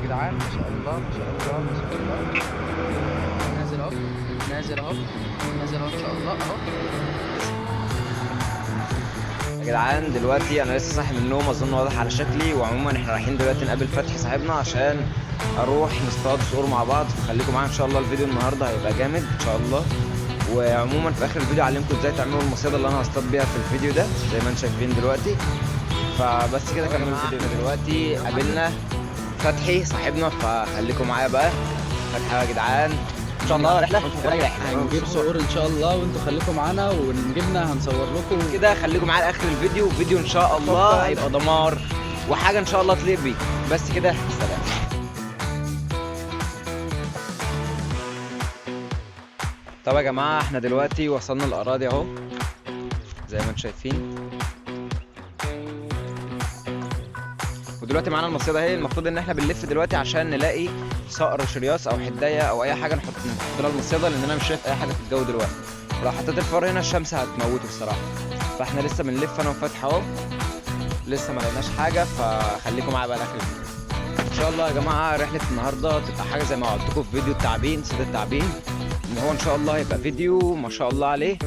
جدعان، ما شاء الله ما شاء الله ما شاء الله. نازل اهو، نازل اهو، نازل اهو ان شاء الله اهو. يا جدعان دلوقتي انا لسه صاحي من النوم، اظن واضح على شكلي. وعموما احنا رايحين دلوقتي نقابل فتحي صاحبنا عشان اروح نصطاد صقور مع بعض. فخليكم معايا ان شاء الله، الفيديو النهارده هيبقى جامد ان شاء الله. وعموما في اخر الفيديو اعلمكم ازاي تعملوا المصيده اللي انا هصطاد بيها في الفيديو ده زي ما انتم شايفين دلوقتي. فبس كده كملوا الفيديو. دلوقتي قابلنا فتحي صاحبنا، فخليكم معايا بقى. فتحي يا جدعان ان شاء الله رحله هنجيب صقور ان شاء الله، وانتوا خليكم معانا، ونجيبنا هنصور لكم كده. خليكم معايا لاخر الفيديو، فيديو ان شاء الله هيبقى دمار وحاجه ان شاء الله تليق بيك. بس كده، سلام. طب يا جماعه احنا دلوقتي وصلنا الاراضي اهو زي ما انتم شايفين. ودلوقتي معانا المصيده اهي. المفروض ان احنا بنلف دلوقتي عشان نلاقي صقر شرياص او حدايه او اي حاجه نحط لها المصيده، لان انا مش شايف اي حاجه في الجو دلوقتي. ولو حطيت الفار هنا الشمس هتموته بصراحه. فاحنا لسه بنلف انا وفتحي اهو، لسه ما لقيناش حاجه. فخليكم معايا بقى لاخر الفيديو ان شاء الله. يا جماعه رحله النهارده تبقى حاجه زي ما وعدتكم في فيديو التعبين، صيد التعبين، ان هو ان شاء الله هيبقى فيديو ما شاء الله عليه.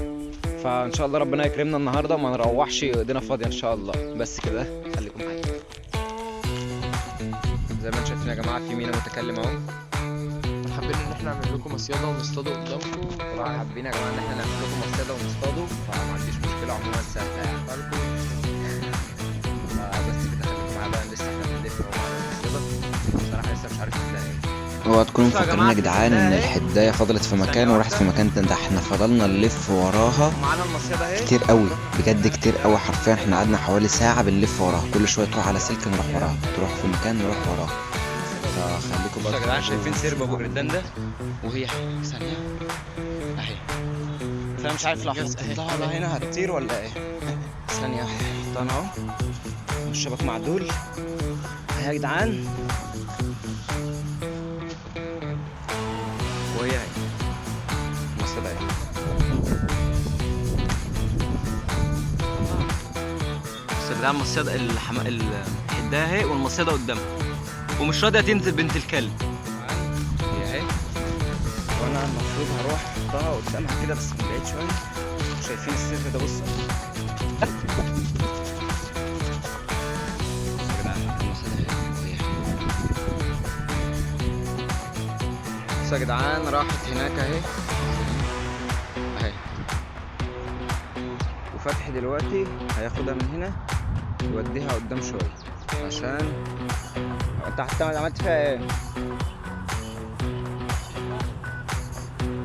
فان شاء الله ربنا يكرمنا النهارده وما نروحش ايدينا فاضيه ان شاء الله. بس كده، خليكم معايا. زي ما انتم شايفين يا جماعه في مينا متكلم اهو. حابين ان احنا نعمل لكم مصيده ونصطادوا قدامكم. طبعا حابين يا جماعه ان احنا نعمل لكم مصيده ونصطادوا، فما عنديش مشكله عموما سهله يعني. بس كده خليكم معايا بقى. لسه احنا بنلف اهو معانا المصيده. بصراحه لسه مش عارف نلاقي ايه. اوعى تكونوا مفكرين يا جدعان ان الحدايه فضلت في مكان وراحت في مكان تاني. ده احنا فضلنا نلف وراها معانا المصيده اهي كتير قوي، بجد كتير قوي. حرفيا احنا قعدنا حوالي ساعه بنلف وراها، كل شويه تروح على سلك نروح وراها، تروح في مكان نروح وراها. فخليكم بصوا بقى يا جدعان، شايفين سيرب ابو الردان ده؟ وهي ثانيه اهي. فانا مش عارف لو حطيتها بقى هنا هتطير ولا ايه. ثانيه واحده، حطينا اهو والشبك معدول اهي يا جدعان. وهي اهي المصيده اهي. بصوا يا جدعان، المصيده الحدايه اهي والمصيده قدامها ومش راضيه تنزل بنت الكلب. هي اهي، وانا المفروض هروح احطها قدامها كده بس من بعيد شويه. شايفين السر ده؟ بصوا يا جدعان، المصيده اهي وهي بصوا يا جدعان، راحت هناك اهي اهي. وفتحي دلوقتي هياخدها من هنا يوديها قدام شويه. عشان انت حتى عملت فيها ايه؟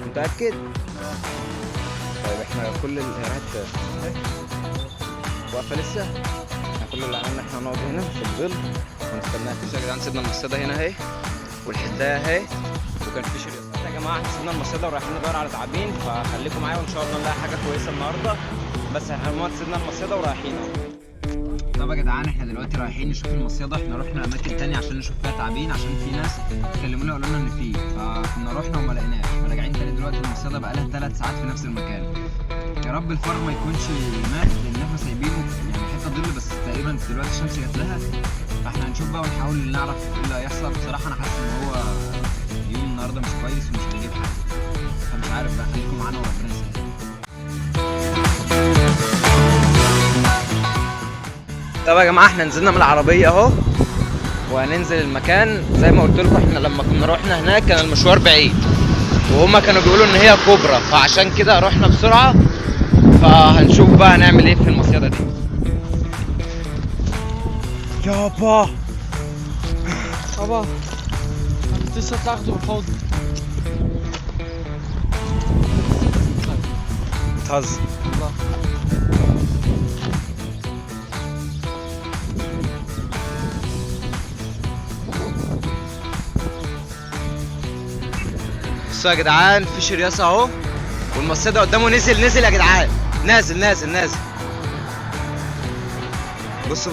متأكد؟ طيب احنا كل الهيرات واقفة لسه. احنا كل اللي عملنا احنا نقعد هنا في الظل ونستناها. يا جدعان سيبنا المصيدة هنا اهي والحداية اهي، وكان في شريط. يا جماعة احنا سيبنا المصيدة ورايحين ندور على تعابين، فخليكم معايا وان شاء الله نلاقي حاجة كويسة النهاردة. بس احنا عموما سيبنا المصيدة ورايحين اهو. طب يا جدعان احنا دلوقتي رايحين نشوف المصيده. احنا رحنا اماكن تانية عشان نشوف فيها تعابين، عشان في ناس كلمونا وقالوا لنا ان في، فكنا رحنا وما لقيناش. فراجعين تاني دلوقتي. المصيده بقى لها 3 ساعات في نفس المكان. يا رب الفار ما يكونش مات، لان احنا سايبينه يعني حته ظل بس. تقريبا دلوقتي الشمس جات لها، فاحنا هنشوف بقى ونحاول نعرف ايه اللي هيحصل. بصراحه انا حاسس ان هو يوم النهارده مش كويس ومش هنجيب حاجه، فمش عارف بقى. خليكم معانا وربنا يسهل. طب يا جماعه احنا نزلنا من العربيه اهو، وهننزل المكان زي ما قلت لكم. احنا لما كنا رحنا هناك كان المشوار بعيد، وهما كانوا بيقولوا ان هي كوبرا، فعشان كده رحنا بسرعه. فهنشوف بقى هنعمل ايه في المصيده دي. يابا بابا لسه تاخده بالحوض. بتهزر والله بصوا يا جدعان، في شرياصه اهو والمصيده قدامه. نزل يا جدعان، نازل. بص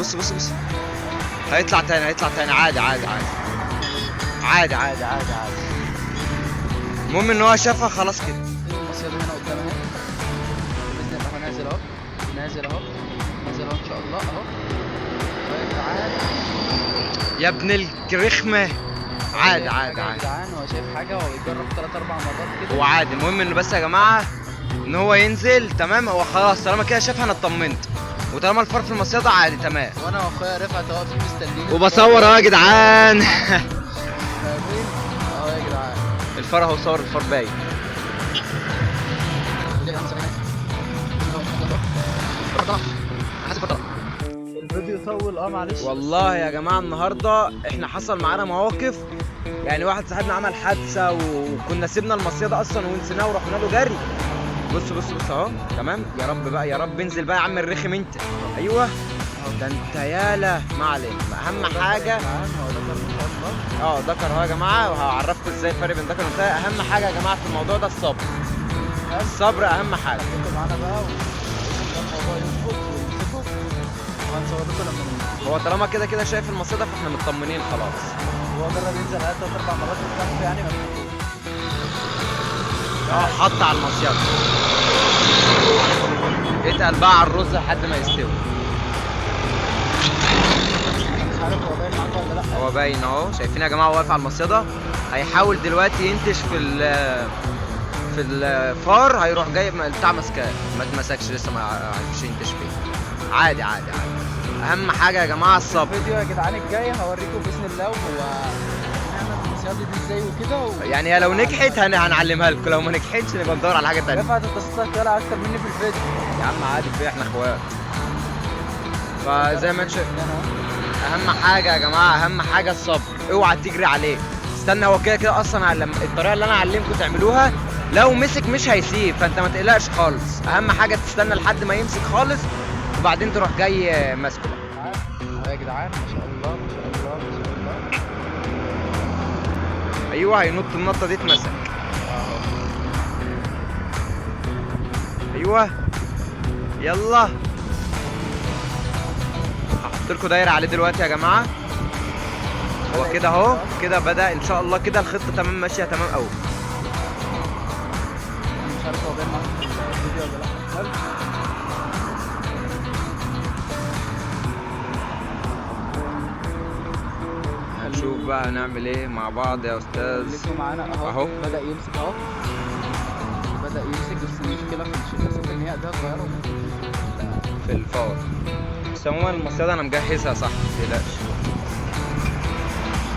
هيطلع تاني عادي. المهم ان هو شافها خلاص كده. المصيده هنا قدام اهي باذن الله. نازل اهو، نازل اهو ان شاء الله اهو. يا جدعان يا ابن الرخمه، عادي حاجة عادي يا عادي. جدعان، هو شايف حاجة، هو بيجرب 3-4 مرات كده. هو عادي، المهم انه بس يا جماعه ان هو ينزل تمام. هو خلاص طالما كده شاف انا اطمنت، وطالما الفار في المصيده عادي تمام. وانا واخويا رفعت واقفين مستنيين وبصور اهو يا جدعان. فاهمين؟ اهو يا جدعان. الفار اهو، صور الفار باين. الفيديو طول معلش. والله يا جماعه النهارده احنا حصل معانا مواقف. يعني واحد صاحبنا عمل حادثه وكنا سيبنا المصيده اصلا ونسيناه ورحنا له جري. بص بص بص اهو تمام. يا رب بقى، يا رب انزل بقى يا عم الرخم انت. ايوه ده انت يالا. ما علينا، اهم حاجه دكر اهو يا جماعه. وهعرفكم ازاي الفرق بين دكر وانتهى. اهم حاجه يا جماعه في الموضوع ده الصبر. الصبر اهم حاجه. انتوا معانا بقى الموضوع يظبط ويمسكوا وهنصور لكم لما ننزل. هو طالما كده كده شايف المصيده فاحنا مطمنين خلاص. هو جرب ينزل 3-4 مرات وتحت يعني ما تخافوش. حط على المصيده، اتقل بقى على الرز لحد ما يستوي. مش عارف هو باين معاكم ولا لا. هو باين اهو، شايفين يا جماعه. هو واقف على المصيده، هيحاول دلوقتي ينتش في الفار. هيروح جاي بتاع مسكاه، ما اتمسكش لسه، ما عرفش ينتش فيه. عادي عادي عادي. اهم حاجه يا جماعه الصبر. الفيديو يا جدعان الجاي هوريكم باذن الله وهو هنعمل المصيده دي ازاي وكده يعني هي لو نجحت هنعلمها لكم، لو ما نجحتش نبقى ندور على حاجه تانية. رفعت انت طالع اكتر مني في الفيديو. يا عم عادي، في احنا اخوات. فزي ما انت شايف، اهم حاجه يا جماعه، اهم حاجه الصبر. اوعى تجري عليه، استنى. هو كده كده اصلا لما الطريقه اللي انا اعلمكم تعملوها، لو مسك مش هيسيب، فانت ما تقلقش خالص. اهم حاجه تستنى لحد ما يمسك خالص وبعدين تروح جاي ماسكه. اهو يا جدعان ما شاء الله ما شاء الله ما شاء الله. ايوه هينط النطه دي اتمسك. ايوه يلا. هحط لكم دايره عليه دلوقتي يا جماعه. هو كده اهو، كده بدأ ان شاء الله. كده الخطه تمام ماشيه تمام قوي. مش عارف هو باين معاكم في الفيديو ولا لا. هنشوف بقى هنعمل ايه مع بعض يا استاذ. خليكم معانا اهو. بدأ يمسك اهو. بدأ يمسك، بس المشكلة في الشاشة ان هي اداة صغيرة في الفار. بس عموما المصيدة انا مجهزها صح، متقلقش.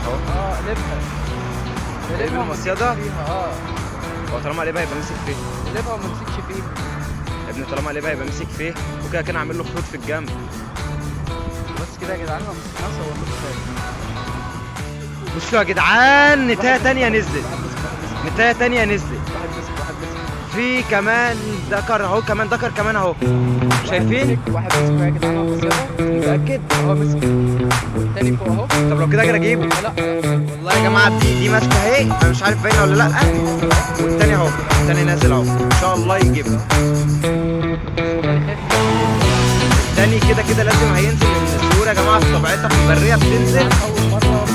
اهو قلبها المصيدة. فيها هو طالما قلبها يبقى مسك فيه. قلبها وما مسكش فيه يا ابني طالما قلبها يبقى مسك فيه، وكده كان عامل له خطوط في الجنب. بس كده يا جدعان لو مسكناها صور لكم تاني. بصوا يا جدعان، نتاية تانية نزلت. نتاية تانية نزلت. واحد مسك. في كمان دكر اهو، كمان دكر كمان اهو. شايفين؟ واحد مسك يا جدعان على المصيدة. متأكد؟ هو مسك والتاني فوق اهو. طب لو كده اجي اجيبه. لا والله يا جماعه دي ماسكه اهي، انا مش عارف باينه ولا لا. والتاني اهو، التاني نازل اهو، ان شاء الله يجيبها. التاني كده كده لازم هينزل، لان السهوله يا جماعه في طبيعتها في البريه بتنزل. اول مرة